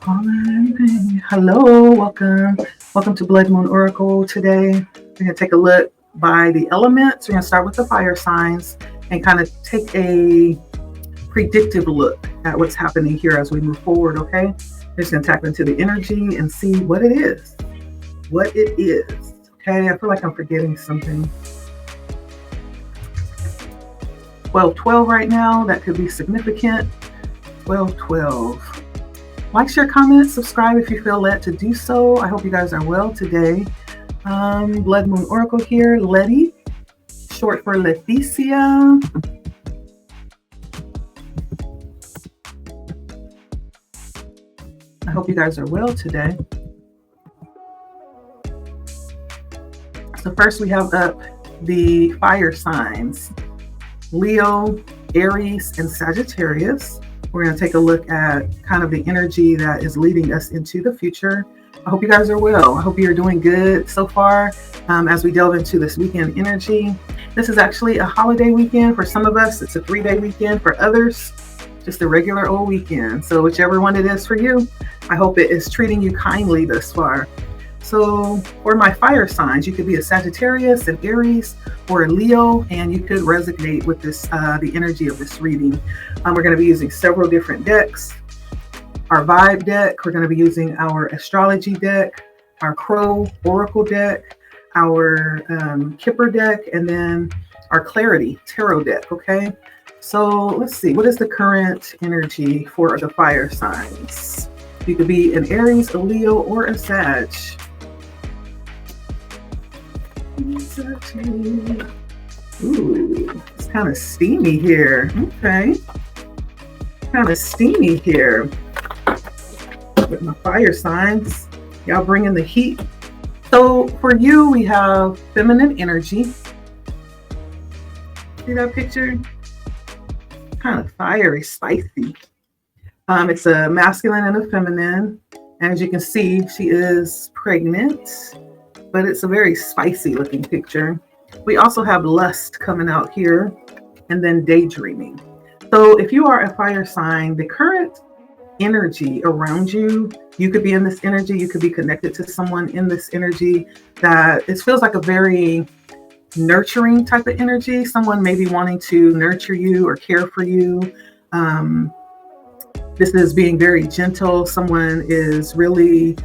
All right. Hello, welcome to Blood Moon Oracle. Today we're going to take a look by the elements. We're going to start with the fire signs and kind of take a predictive look at what's happening here as we move forward. Okay, we're just going to tap into the energy and see what it is. Okay, I feel like I'm forgetting something. 12-12 right now, that could be significant. 12-12. Like, share, comment, subscribe if you feel led to do so. I hope you guys are well today. Blood Moon Oracle here, Letty, short for Leticia. I hope you guys are well today. So first we have up the fire signs, Leo, Aries, and Sagittarius. We're going to take a look at kind of the energy that is leading us into the future. I hope you guys are well. I hope you're doing good so far as we delve into this weekend energy. This is actually a holiday weekend. For some of us, it's a 3-day weekend. For others, just a regular old weekend. So whichever one it is for you, I hope it is treating you kindly thus far. So for my fire signs, you could be a Sagittarius, an Aries, or a Leo, and you could resonate with this, the energy of this reading. We're going to be using several different decks. Our vibe deck, we're going to be using our astrology deck, our Crow Oracle deck, our Kipper deck, and then our Clarity Tarot deck. Okay, so let's see, what is the current energy for the fire signs? You could be an Aries, a Leo, or a Sag. Ooh, it's kind of steamy here. Okay. Kind of steamy here with my fire signs. Y'all bringing the heat. So for you, we have feminine energy. See that picture? Kind of fiery, spicy. It's a masculine and a feminine. And as you can see, she is pregnant, but it's a very spicy looking picture. We also have lust coming out here, and then daydreaming. So if you are a fire sign, the current energy around you, you could be in this energy, you could be connected to someone in this energy that it feels like a very nurturing type of energy. Someone maybe wanting to nurture you or care for you. This is being very gentle. Someone is really,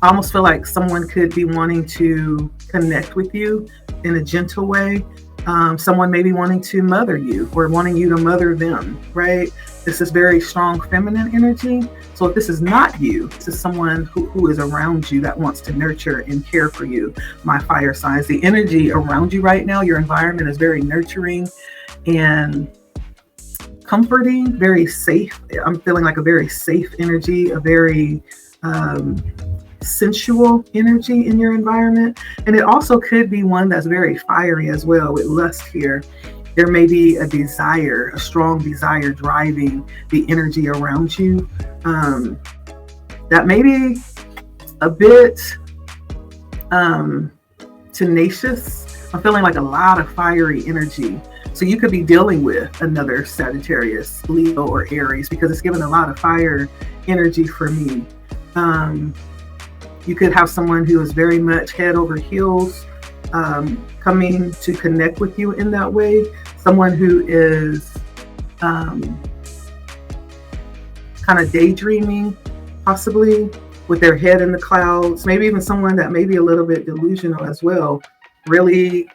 I almost feel like someone could be wanting to connect with you in a gentle way. Someone may be wanting to mother you or wanting you to mother them, right? This is very strong feminine energy. So if this is not you, this is someone who is around you that wants to nurture and care for you. My fire signs, the energy around you right now, your environment is very nurturing and comforting, very safe. I'm feeling like a very safe energy, a very sensual energy in your environment. And it also could be one that's very fiery as well with lust here. There may be a desire, a strong desire driving the energy around you. That may be a bit tenacious. I'm feeling like a lot of fiery energy. So you could be dealing with another Sagittarius, Leo, or Aries because it's given a lot of fire energy for me. You could have someone who is very much head over heels, coming to connect with you in that way. Someone who is kind of daydreaming, possibly with their head in the clouds. Maybe even someone that may be a little bit delusional as well. Really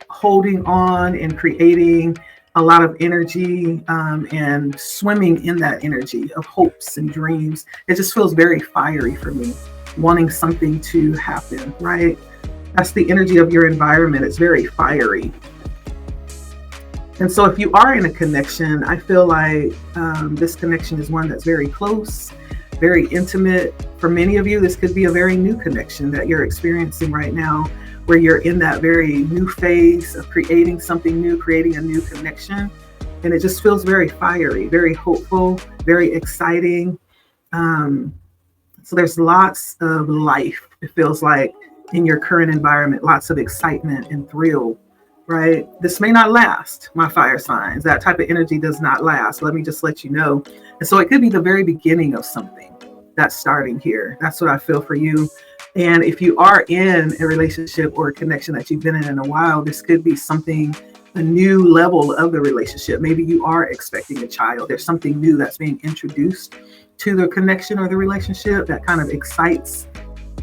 holding on and creating a lot of energy and swimming in that energy of hopes and dreams. It just feels very fiery for me, wanting something to happen, right? That's the energy of your environment. It's very fiery. And so if you are in a connection, I feel like this connection is one that's very close, very intimate. For many of you, this could be a very new connection that you're experiencing right now, where you're in that very new phase of creating something new, creating a new connection. And it just feels very fiery, very hopeful, very exciting. So there's lots of life, it feels like, in your current environment, lots of excitement and thrill right? This may not last, my fire signs. That type of energy does not last. Let me just let you know. And so it could be the very beginning of something that's starting here. That's what I feel for you. And if you are in a relationship or a connection that you've been in a while, this could be something, a new level of the relationship. Maybe you are expecting a child. There's something new that's being introduced to the connection or the relationship that kind of excites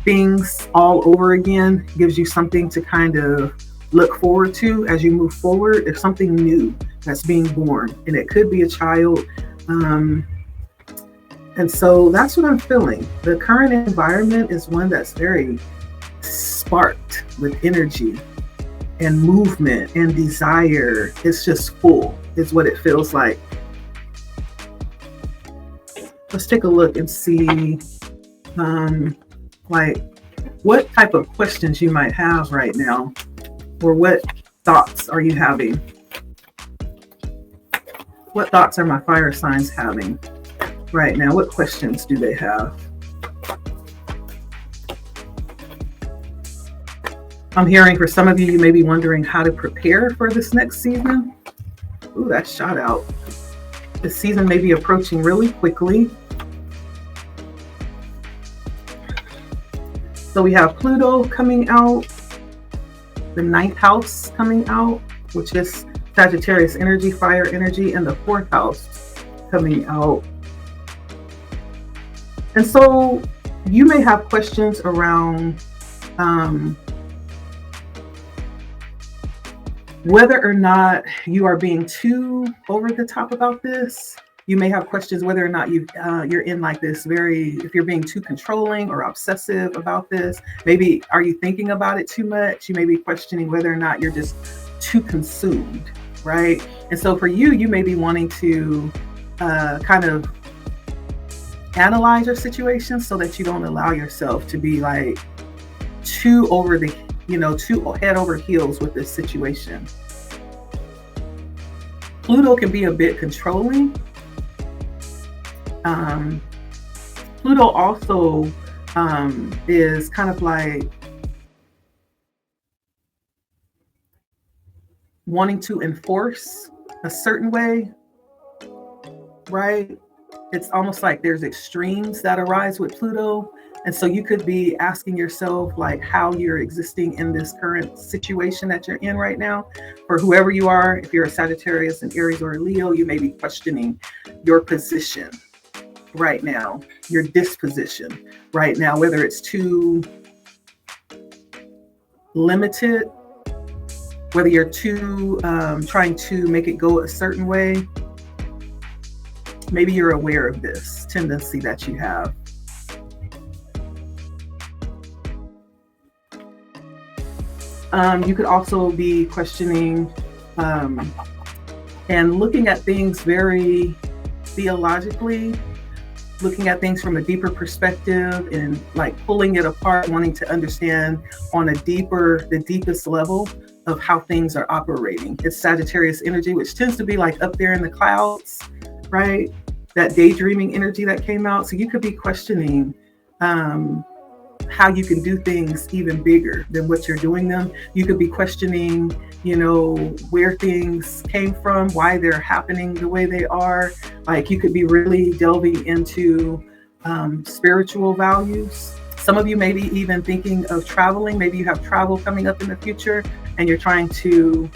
things all over again, gives you something to kind of look forward to as you move forward. There's something new that's being born, and it could be a child. And so that's what I'm feeling. The current environment is one that's very sparked with energy and movement and desire. It's just full, is what it feels like. Let's take a look and see like what type of questions you might have right now, or what thoughts are you having? What thoughts are my fire signs having right now? What questions do they have? I'm hearing for some of you, you may be wondering how to prepare for this next season. Ooh, that shot out. The season may be approaching really quickly. So we have Pluto coming out, the 9th house coming out, which is Sagittarius energy, fire energy, and the 4th house coming out. And so you may have questions around whether or not you are being too over the top about this. You may have questions whether or not you're in like this if you're being too controlling or obsessive about this. Maybe are you thinking about it too much? You may be questioning whether or not you're just too consumed, right? And so for you, you may be wanting to kind of analyze your situation so that you don't allow yourself to be like too too head over heels with this situation. Pluto can be a bit controlling. Pluto also is kind of like wanting to enforce a certain way, right? It's almost like there's extremes that arise with Pluto. And so you could be asking yourself like how you're existing in this current situation that you're in right now. For whoever you are, if you're a Sagittarius, an Aries, or a Leo, you may be questioning your position right now, your disposition right now, whether it's too limited, whether you're too trying to make it go a certain way. Maybe you're aware of this tendency that you have. You could also be questioning and looking at things very theologically, looking at things from a deeper perspective and like pulling it apart, wanting to understand on the deepest level of how things are operating. It's Sagittarius energy, which tends to be like up there in the clouds, right? That daydreaming energy that came out. So you could be questioning how you can do things even bigger than what you're doing them. You could be questioning, where things came from, why they're happening the way they are. Like you could be really delving into spiritual values. Some of you may be even thinking of traveling. Maybe you have travel coming up in the future and you're trying to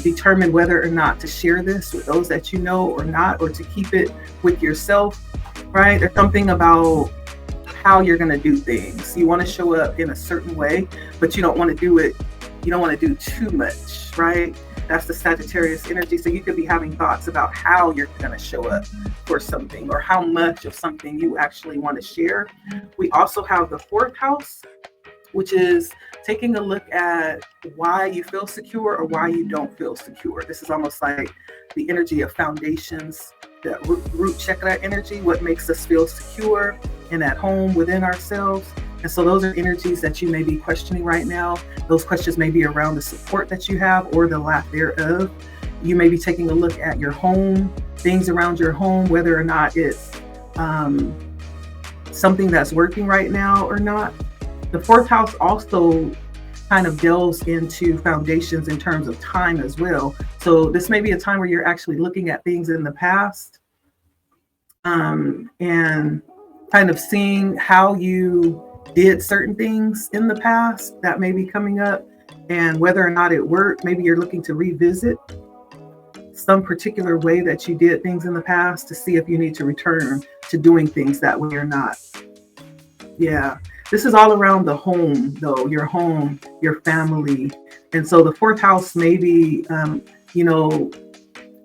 determine whether or not to share this with those that you know or not, or to keep it with yourself, right? There's something about how you're going to do things. You want to show up in a certain way, but you don't want to do it. You don't want to do too much, right? That's the Sagittarius energy. So you could be having thoughts about how you're going to show up for something or how much of something you actually want to share. We also have the 4th house, which is taking a look at why you feel secure or why you don't feel secure. This is almost like the energy of foundations, that root chakra energy, what makes us feel secure and at home within ourselves. And so those are energies that you may be questioning right now. Those questions may be around the support that you have or the lack thereof. You may be taking a look at your home, things around your home, whether or not it's something that's working right now or not. The 4th house also kind of delves into foundations in terms of time as well. So this may be a time where you're actually looking at things in the past, and kind of seeing how you did certain things in the past that may be coming up, and whether or not it worked. Maybe you're looking to revisit some particular way that you did things in the past to see if you need to return to doing things that way or not. Yeah, this is all around the home, though, your home, your family. And so the fourth house may be,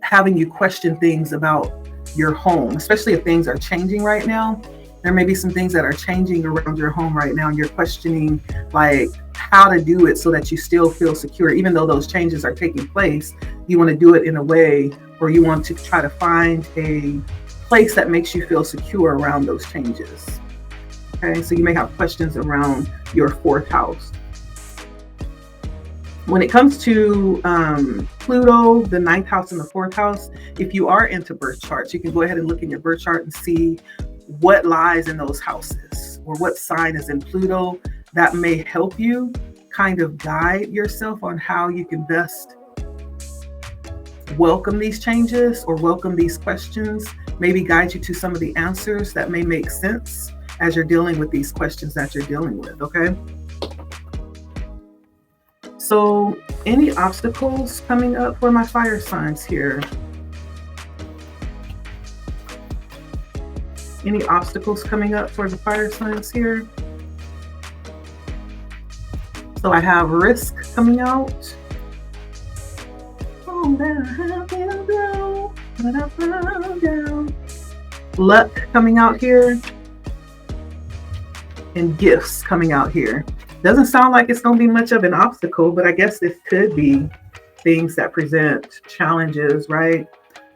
having you question things about your home, especially if things are changing right now. There may be some things that are changing around your home right now, and you're questioning like how to do it so that you still feel secure. Even though those changes are taking place, you want to do it in a way, or you want to try to find a place that makes you feel secure around those changes. Okay, so you may have questions around your fourth house. When it comes to Pluto, the ninth house and the fourth house, if you are into birth charts, you can go ahead and look in your birth chart and see what lies in those houses or what sign is in Pluto. That may help you kind of guide yourself on how you can best welcome these changes or welcome these questions, maybe guide you to some of the answers that may make sense as you're dealing with these questions that you're dealing with, okay? So any obstacles coming up for my fire signs here? Any obstacles coming up for the fire signs here? So I have risk coming out. Oh, that I have been down, but I found down. Luck coming out here. And gifts coming out here. Doesn't sound like it's going to be much of an obstacle, but I guess this could be things that present challenges, right?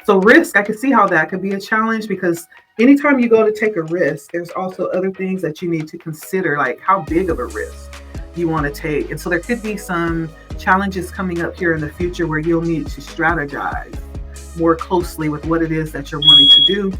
So risk, I can see how that could be a challenge, because anytime you go to take a risk, there's also other things that you need to consider, like how big of a risk you want to take. And so there could be some challenges coming up here in the future where you'll need to strategize more closely with what it is that you're wanting to do.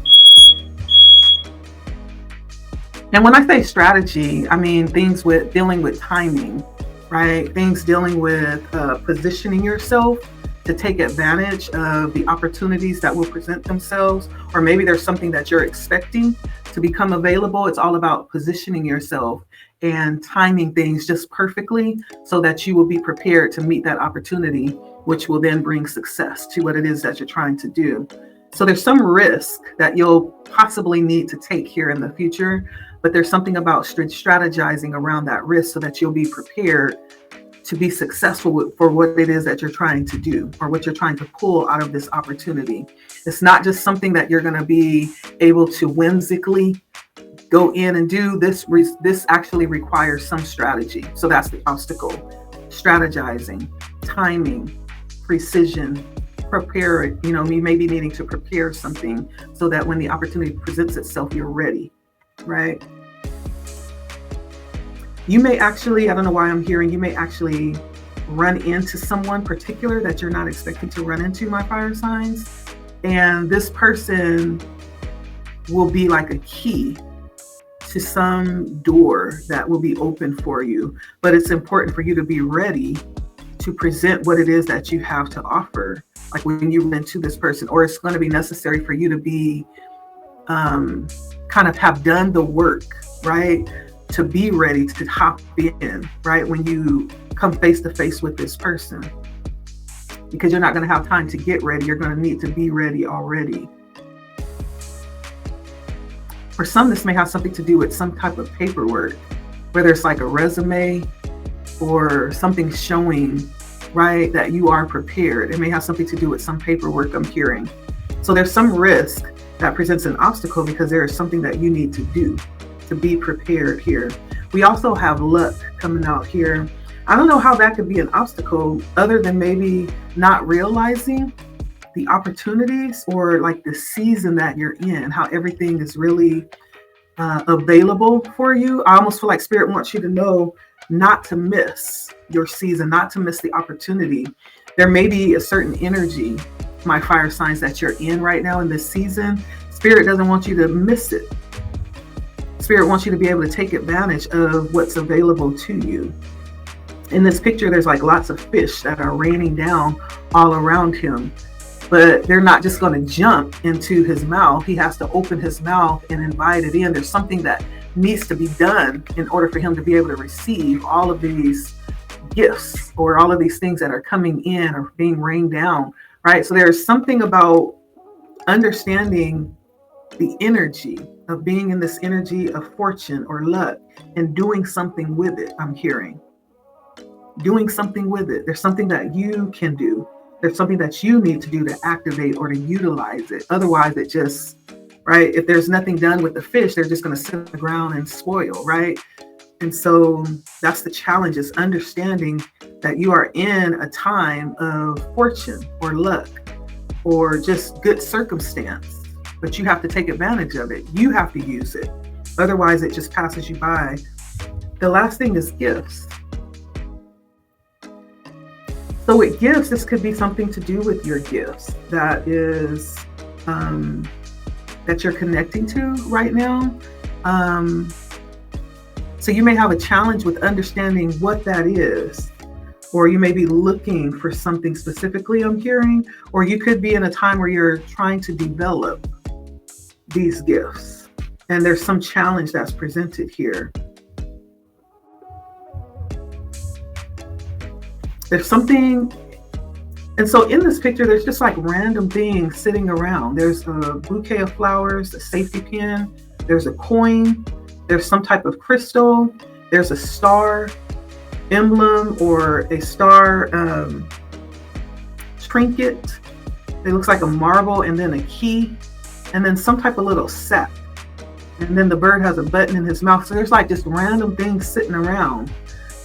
And when I say strategy, I mean things with dealing with timing, right? Things dealing with positioning yourself to take advantage of the opportunities that will present themselves, or maybe there's something that you're expecting to become available. It's all about positioning yourself and timing things just perfectly so that you will be prepared to meet that opportunity, which will then bring success to what it is that you're trying to do. So there's some risk that you'll possibly need to take here in the future, but there's something about strategizing around that risk so that you'll be prepared to be successful for what it is that you're trying to do or what you're trying to pull out of this opportunity. It's not just something that you're going to be able to whimsically go in and do. This actually requires some strategy. So that's the obstacle. Strategizing, timing, precision, prepare. You may be needing to prepare something so that when the opportunity presents itself, you're ready, right? You may actually, I don't know why I'm hearing, you may actually run into someone particular that you're not expecting to run into, my fire signs. And this person will be like a key to some door that will be open for you. But it's important for you to be ready to present what it is that you have to offer. Like when you run into this person, or it's going to be necessary for you to be kind of have done the work, right? To be ready to hop in, right? When you come face to face with this person, because you're not going to have time to get ready. You're going to need to be ready already. For some, this may have something to do with some type of paperwork, whether it's like a resume or something showing, right, that you are prepared. It may have something to do with some paperwork I'm hearing. So there's some risk that presents an obstacle because there is something that you need to do to be prepared here. We also have luck coming out here. I don't know how that could be an obstacle other than maybe not realizing the opportunities or like the season that you're in, how everything is really available for you. I almost feel like Spirit wants you to know not to miss your season, not to miss the opportunity. There may be a certain energy, my fire signs, that you're in right now in this season. Spirit doesn't want you to miss it. Spirit wants you to be able to take advantage of what's available to you. In this picture, there's like lots of fish that are raining down all around him, but they're not just going to jump into his mouth. He has to open his mouth and invite it in. There's something that needs to be done in order for him to be able to receive all of these gifts or all of these things that are coming in or being rained down, right? So there's something about understanding the energy of being in this energy of fortune or luck and doing something with it. I'm hearing doing something with it. There's something that you can do. There's something that you need to do to activate or to utilize it. Otherwise, it just, right? If there's nothing done with the fish, they're just going to sit on the ground and spoil, right? And so that's the challenge, is understanding that you are in a time of fortune or luck or just good circumstance, but you have to take advantage of it. You have to use it. Otherwise, it just passes you by. The last thing is gifts. So with gifts, this could be something to do with your gifts that is that you're connecting to right now. So you may have a challenge with understanding what that is, or you may be looking for something specifically, I'm hearing, or you could be in a time where you're trying to develop these gifts, and there's some challenge that's presented here. There's something, and so in this picture, there's just like random things sitting around. There's a bouquet of flowers, a safety pin, there's a coin, there's some type of crystal, there's a star emblem or a star trinket. It looks like a marble, and then a key, and then some type of little sack. And then the bird has a button in his mouth. So there's like just random things sitting around,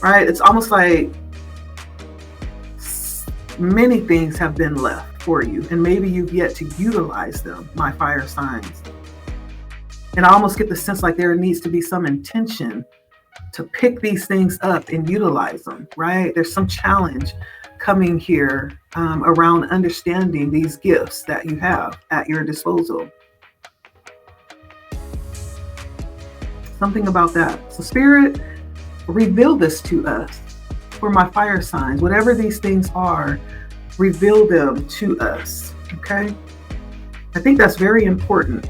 right? It's almost like many things have been left for you, and maybe you've yet to utilize them, my fire signs. And I almost get the sense like there needs to be some intention to pick these things up and utilize them, right? There's some challenge coming here around understanding these gifts that you have at your disposal. Something about that. So Spirit, reveal this to us. For my fire signs, whatever these things are, reveal them to us, okay? I think that's very important.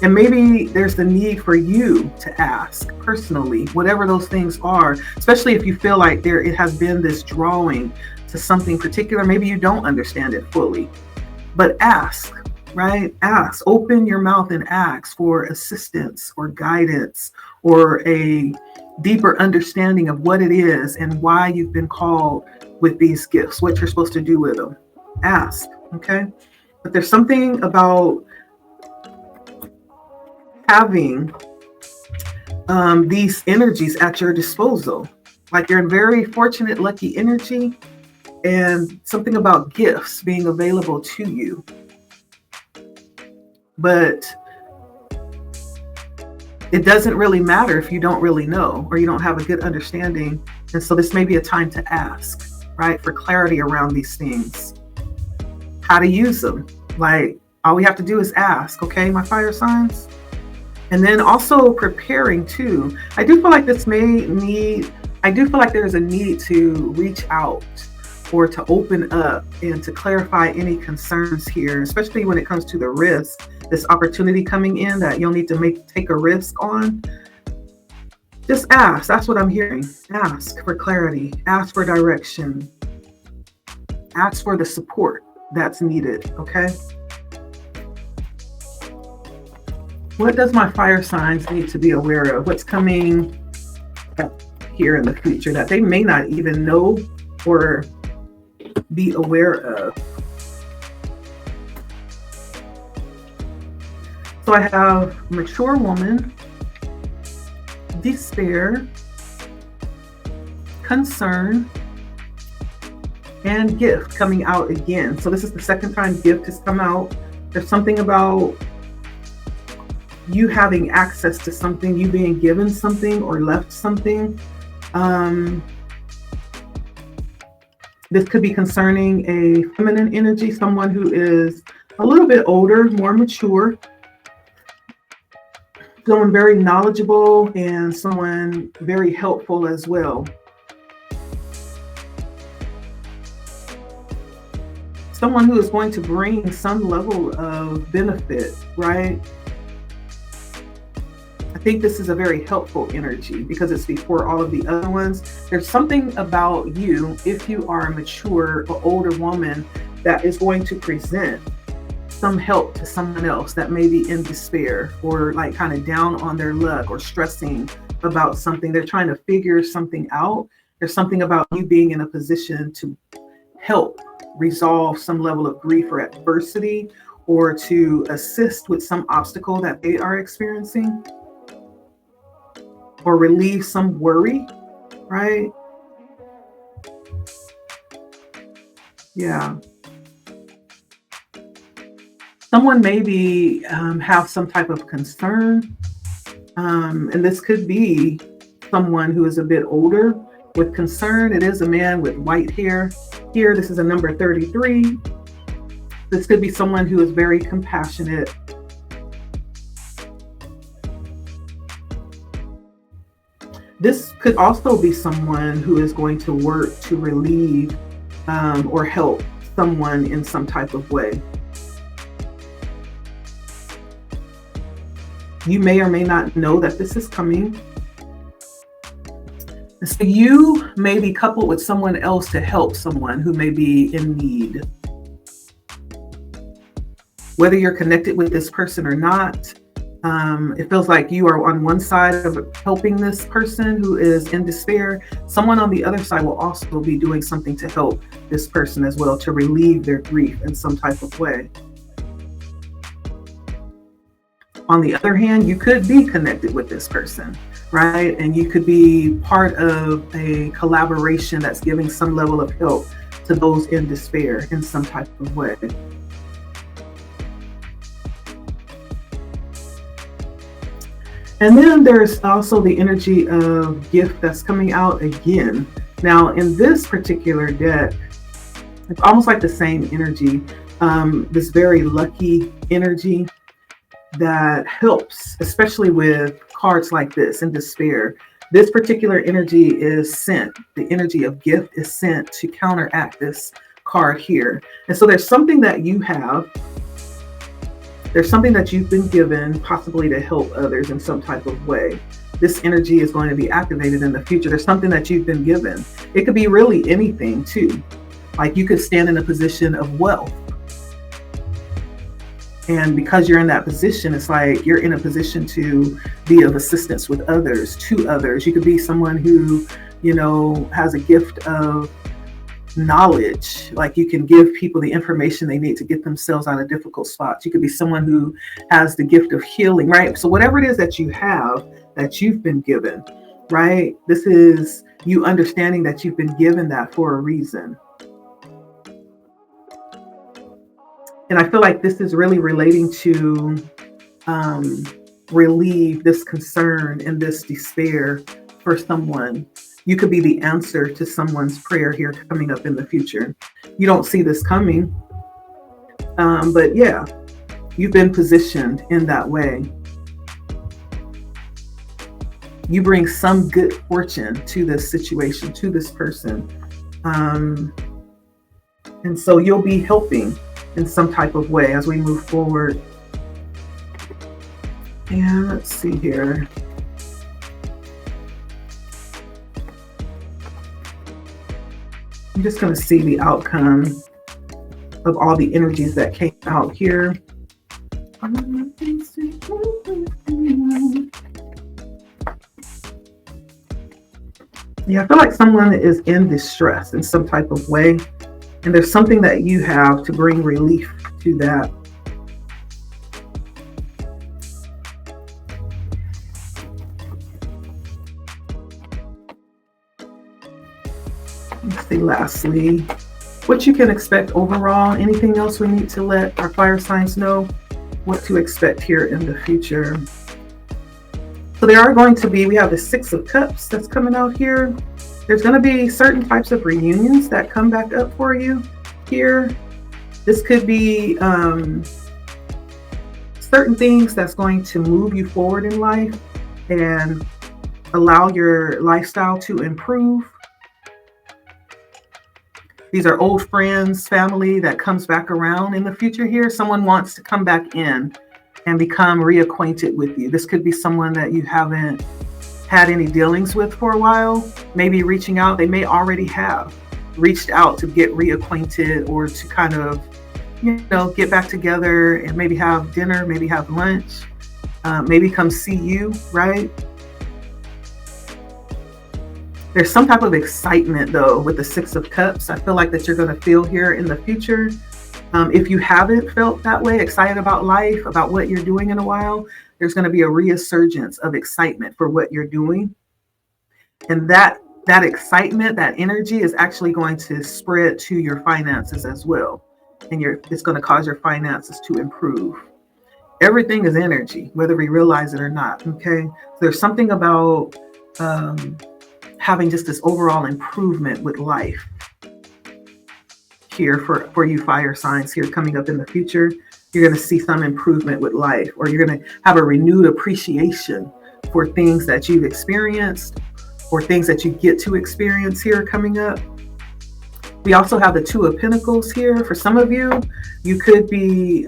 And maybe there's the need for you to ask personally, whatever those things are, especially if you feel like it has been this drawing to something particular. Maybe you don't understand it fully, but ask, right? Ask, open your mouth and ask for assistance or guidance or a deeper understanding of what it is and why you've been called with these gifts, what you're supposed to do with them. Ask, okay? But there's something about having these energies at your disposal. Like you're in very fortunate, lucky energy, and something about gifts being available to you. But it doesn't really matter if you don't really know or you don't have a good understanding. And so this may be a time to ask, right, for clarity around these things, how to use them. Like all we have to do is ask, okay, my fire signs. And then also preparing too. I do feel like there's a need to reach out or to open up and to clarify any concerns here, especially when it comes to the risk, this opportunity coming in that you'll need to take a risk on. Just ask. That's what I'm hearing. Ask for clarity. Ask for direction. Ask for the support that's needed, okay? What does my fire signs need to be aware of? What's coming up here in the future that they may not even know or be aware of? So I have mature woman, despair, concern, and gift coming out again. So this is the second time gift has come out. There's something about you having access to something, you being given something or left something. This could be concerning a feminine energy, someone who is a little bit older, more mature, someone very knowledgeable, and someone very helpful as well. someone who is going to bring some level of benefit, right? I think this is a very helpful energy because it's before all of the other ones. There's something about you, if you are a mature or older woman, that is going to present some help to someone else that may be in despair or like kind of down on their luck or stressing about something. They're trying to figure something out. There's something about you being in a position to help resolve some level of grief or adversity, or to assist with some obstacle that they are experiencing, or relieve some worry, right? Yeah. Someone maybe have some type of concern, and this could be someone who is a bit older with concern. It is a man with white hair here. This is a number 33. This could be someone who is very compassionate. This could also be someone who is going to work to relieve or help someone in some type of way. You may or may not know that this is coming. So you may be coupled with someone else to help someone who may be in need. Whether you're connected with this person or not, it feels like you are on one side of helping this person who is in despair. Someone on the other side will also be doing something to help this person as well, to relieve their grief in some type of way. On the other hand, you could be connected with this person, right? And you could be part of a collaboration that's giving some level of help to those in despair in some type of way. And then there's also the energy of gift that's coming out again. Now, in this particular deck, it's almost like the same energy, this very lucky energy that helps, especially with cards like this in despair. This particular energy is sent, the energy of gift is sent to counteract this card here. And so there's something that you have, there's something that you've been given, possibly to help others in some type of way. This energy is going to be activated in the future. There's something that you've been given. It could be really anything too. Like you could stand in a position of wealth. And because you're in that position, it's like you're in a position to be of assistance with others, to others. You could be someone who, you know, has a gift of knowledge. Like you can give people the information they need to get themselves out of difficult spots. You could be someone who has the gift of healing, right? So whatever it is that you have, that you've been given, right? This is you understanding that you've been given that for a reason. And I feel like this is really relating to relieve this concern and this despair for someone. You could be the answer to someone's prayer here coming up in the future. You don't see this coming, but yeah, you've been positioned in that way. You bring some good fortune to this situation, to this person. And so you'll be helping in some type of way as we move forward. And let's see here. I'm just going to see the outcome of all the energies that came out here. Yeah, I feel like someone is in distress in some type of way. And there's something that you have to bring relief to that. Let's see, lastly, what you can expect overall. Anything else we need to let our fire signs know what to expect here in the future? So there are going to be, we have the 6 of Cups that's coming out here. There's going to be certain types of reunions that come back up for you here. This could be certain things that's going to move you forward in life and allow your lifestyle to improve. These are old friends, family that comes back around in the future here. Someone wants to come back in and become reacquainted with you. This could be someone that you haven't had any dealings with for a while, maybe reaching out. They may already have reached out to get reacquainted or to kind of, get back together and maybe have dinner, maybe have lunch, maybe come see you, right? There's some type of excitement though with the Six of Cups. I feel like that you're going to feel here in the future. If you haven't felt that way, excited about life, about what you're doing in a while, there's going to be a resurgence of excitement for what you're doing. And that excitement, that energy is actually going to spread to your finances as well. And it's going to cause your finances to improve. Everything is energy, whether we realize it or not. Okay. So there's something about having just this overall improvement with life here for you fire signs here coming up in the future. You're going to see some improvement with life, or you're going to have a renewed appreciation for things that you've experienced or things that you get to experience here coming up. We also have the Two of Pentacles here. For some of you, you could be,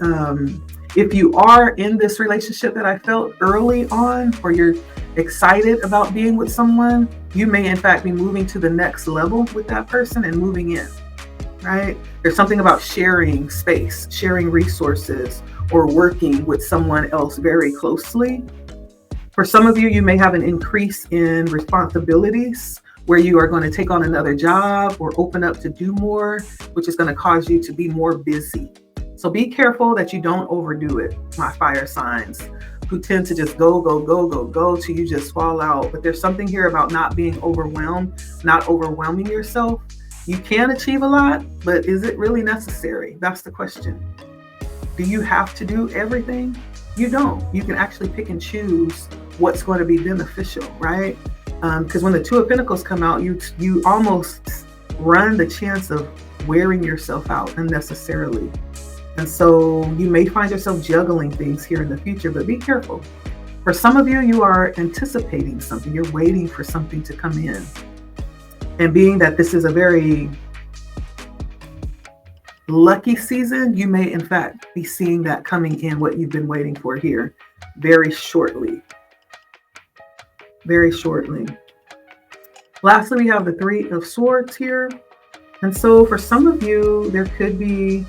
if you are in this relationship that I felt early on, or you're excited about being with someone, you may in fact be moving to the next level with that person and moving in, right? There's something about sharing space, sharing resources, or working with someone else very closely. For some of you, you may have an increase in responsibilities where you are going to take on another job or open up to do more, which is going to cause you to be more busy. So be careful that you don't overdo it, my fire signs, who tend to just go till you just fall out. But there's something here about not being overwhelmed, not overwhelming yourself. You can achieve a lot, but is it really necessary? That's the question. Do you have to do everything? You don't. You can actually pick and choose what's going to be beneficial, right? Because when the Two of Pentacles come out, you almost run the chance of wearing yourself out unnecessarily. And so you may find yourself juggling things here in the future, but be careful. For some of you, you are anticipating something. You're waiting for something to come in. And being that this is a very lucky season, you may in fact be seeing that coming in, what you've been waiting for here very shortly. Very shortly. Lastly, we have the Three of Swords here. And so for some of you, there could be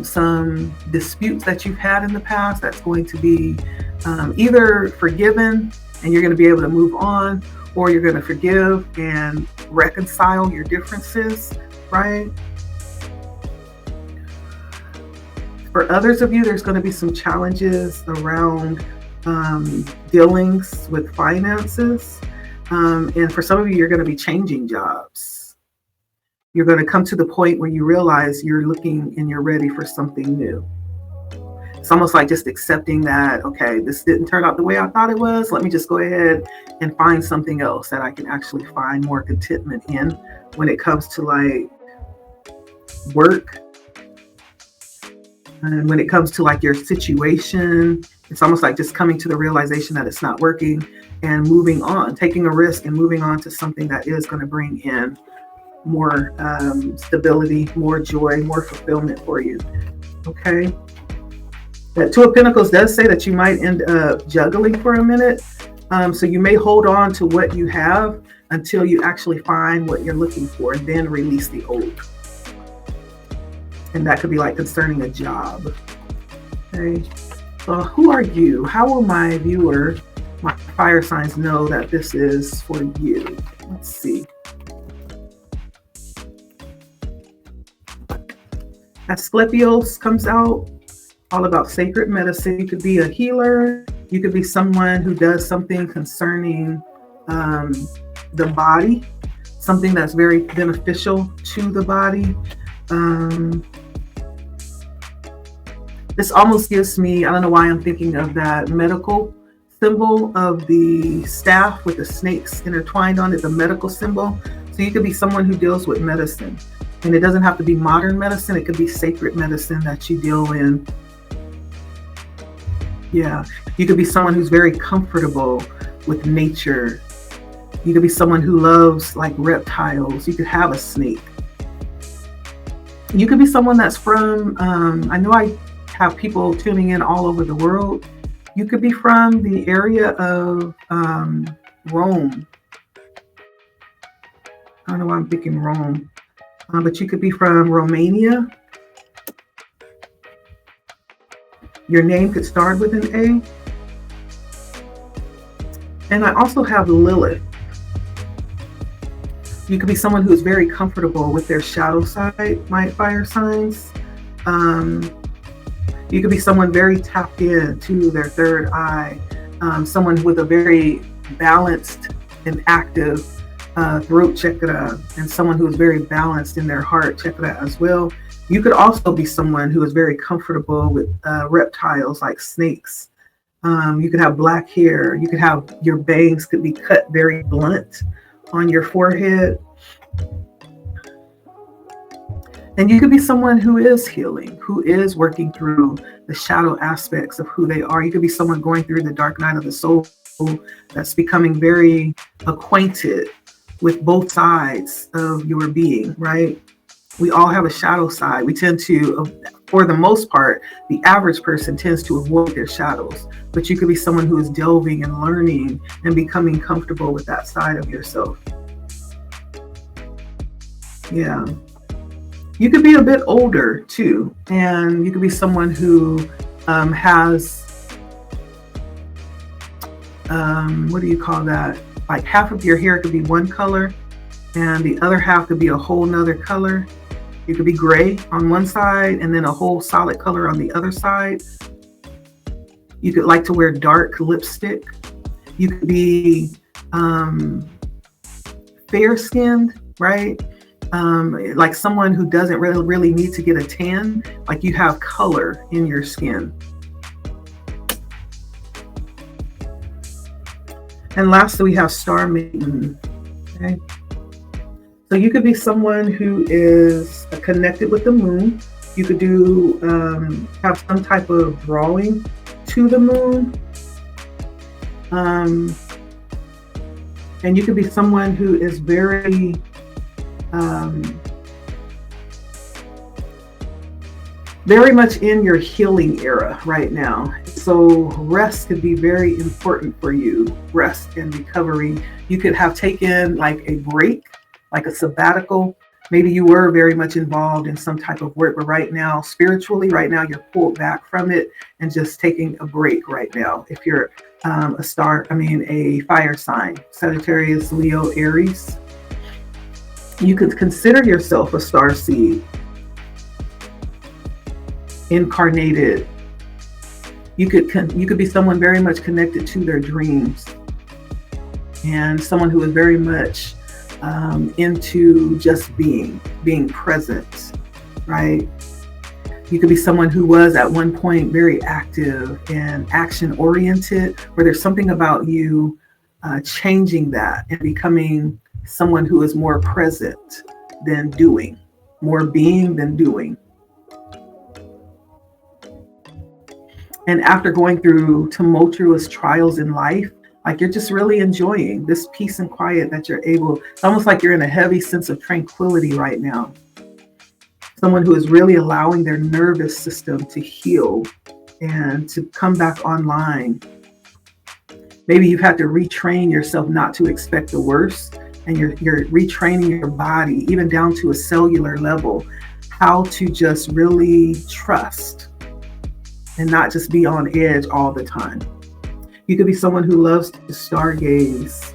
some disputes that you've had in the past that's going to be either forgiven and you're going to be able to move on, or you're going to forgive and reconcile your differences, right? For others of you, there's going to be some challenges around dealings with finances. And for some of you, you're going to be changing jobs. You're going to come to the point where you realize you're looking and you're ready for something new. It's almost like just accepting that, okay, this didn't turn out the way I thought it was. Let me just go ahead and find something else that I can actually find more contentment in when it comes to like work. And when it comes to like your situation, it's almost like just coming to the realization that it's not working and moving on, taking a risk and moving on to something that is going to bring in more stability, more joy, more fulfillment for you. Okay. That Two of Pentacles does say that you might end up juggling for a minute. So you may hold on to what you have until you actually find what you're looking for and then release the old. And that could be like concerning a job. Okay. So who are you? How will my viewer, my fire signs, know that this is for you? Let's see. Asclepios comes out, all about sacred medicine. You could be a healer. You could be someone who does something concerning the body, something that's very beneficial to the body. This almost gives me, I don't know why I'm thinking of that medical symbol of the staff with the snakes intertwined on it, the medical symbol. So you could be someone who deals with medicine. And it doesn't have to be modern medicine. It could be sacred medicine that you deal in. Yeah. You could be someone who's very comfortable with nature. You could be someone who loves like reptiles. You could have a snake. You could be someone that's from, I know I have people tuning in all over the world. You could be from the area of Rome. I don't know why I'm thinking Rome, but you could be from Romania. Your name could start with an A. And I also have Lilith. You could be someone who is very comfortable with their shadow side, my fire signs. You could be someone very tapped into their third eye, someone with a very balanced and active throat chakra, and someone who is very balanced in their heart chakra as well. You could also be someone who is very comfortable with reptiles like snakes. You could have black hair. You could have your bangs could be cut very blunt on your forehead. And you could be someone who is healing, who is working through the shadow aspects of who they are. You could be someone going through the dark night of the soul that's becoming very acquainted with both sides of your being, right? We all have a shadow side. We tend to, for the most part, the average person tends to avoid their shadows. But you could be someone who is delving and learning and becoming comfortable with that side of yourself. Yeah. You could be a bit older too, and you could be someone who has, what do you call that? Like half of your hair could be one color and the other half could be a whole nother color. You could be gray on one side and then a whole solid color on the other side. You could like to wear dark lipstick. You could be fair skinned, right? Like someone who doesn't really need to get a tan, like you have color in your skin. And lastly, we have Star Maiden. Okay. So you could be someone who is connected with the moon. You could do have some type of drawing to the moon. And you could be someone who is very very much in your healing era right now. So rest could be very important for you. Rest and recovery. You could have taken like a break, like a sabbatical. Maybe you were very much involved in some type of work, but right now, spiritually, right now, you're pulled back from it and just taking a break right now. If you're a fire sign, Sagittarius, Leo, Aries, you could consider yourself a star seed, incarnated. You could be someone very much connected to their dreams, and someone who is very much into just being present, right? You could be someone who was at one point very active and action oriented, where there's something about you changing that and becoming someone who is more present than doing, more being than doing. And after going through tumultuous trials in life, like you're just really enjoying this peace and quiet that you're able, it's almost like you're in a heavy sense of tranquility right now. Someone who is really allowing their nervous system to heal and to come back online. Maybe you've had to retrain yourself not to expect the worst, and you're retraining your body, even down to a cellular level, how to just really trust and not just be on edge all the time. You could be someone who loves to stargaze.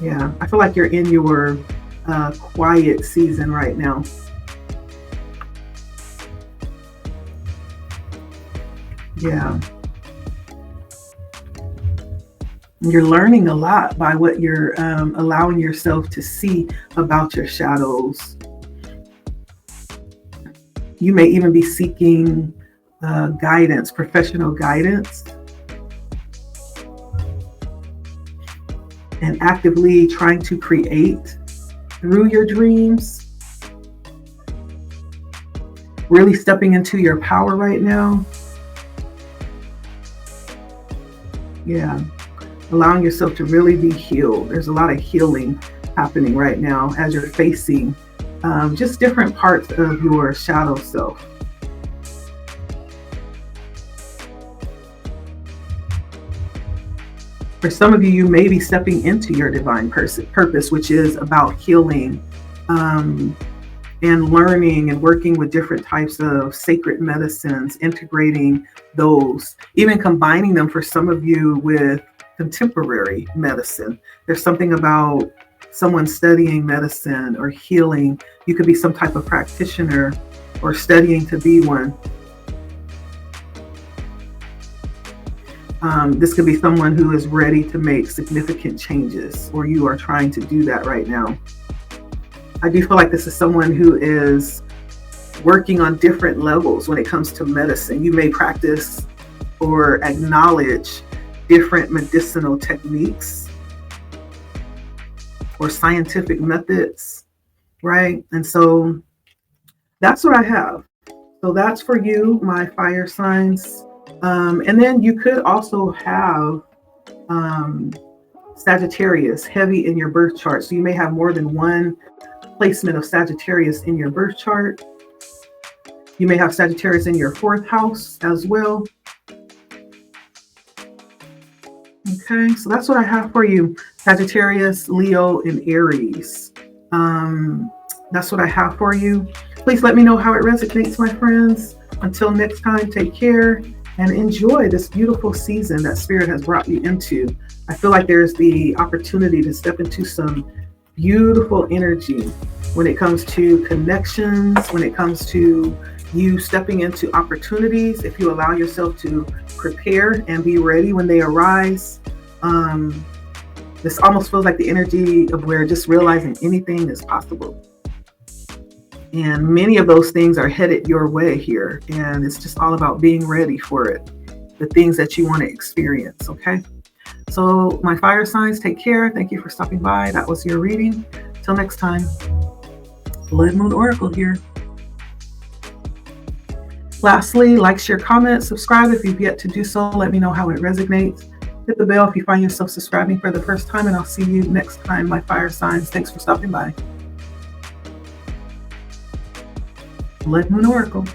Yeah, I feel like you're in your quiet season right now. Yeah. You're learning a lot by what you're allowing yourself to see about your shadows. You may even be seeking guidance, professional guidance, and actively trying to create through your dreams. Really stepping into your power right now. Yeah. Allowing yourself to really be healed. There's a lot of healing happening right now as you're facing just different parts of your shadow self. For some of you, you may be stepping into your divine purpose, which is about healing, and learning and working with different types of sacred medicines, integrating those, even combining them for some of you with contemporary medicine. There's something about someone studying medicine or healing. You could be some type of practitioner or studying to be one. This could be someone who is ready to make significant changes, or you are trying to do that right now. I do feel like this is someone who is working on different levels when it comes to medicine. You may practice or acknowledge different medicinal techniques or scientific methods, right? And so that's what I have. So that's for you, my fire signs. And then you could also have Sagittarius heavy in your birth chart. So you may have more than one placement of Sagittarius in your birth chart. You may have Sagittarius in your 4th house as well. Okay, so that's what I have for you. Sagittarius, Leo, and Aries. That's what I have for you. Please let me know how it resonates, my friends. Until next time, take care and enjoy this beautiful season that Spirit has brought you into. I feel like there's the opportunity to step into some beautiful energy when it comes to connections, when it comes to you stepping into opportunities. If you allow yourself to prepare and be ready when they arise, this almost feels like the energy of where just realizing anything is possible. And many of those things are headed your way here. And it's just all about being ready for it, the things that you want to experience, okay? So my fire signs, take care. Thank you for stopping by. That was your reading. Till next time, Blood Moon Oracle here. Lastly, like, share, comment, subscribe if you've yet to do so. Let me know how it resonates. Hit the bell if you find yourself subscribing for the first time, and I'll see you next time, my fire signs. Thanks for stopping by. Blood Moon Oracle.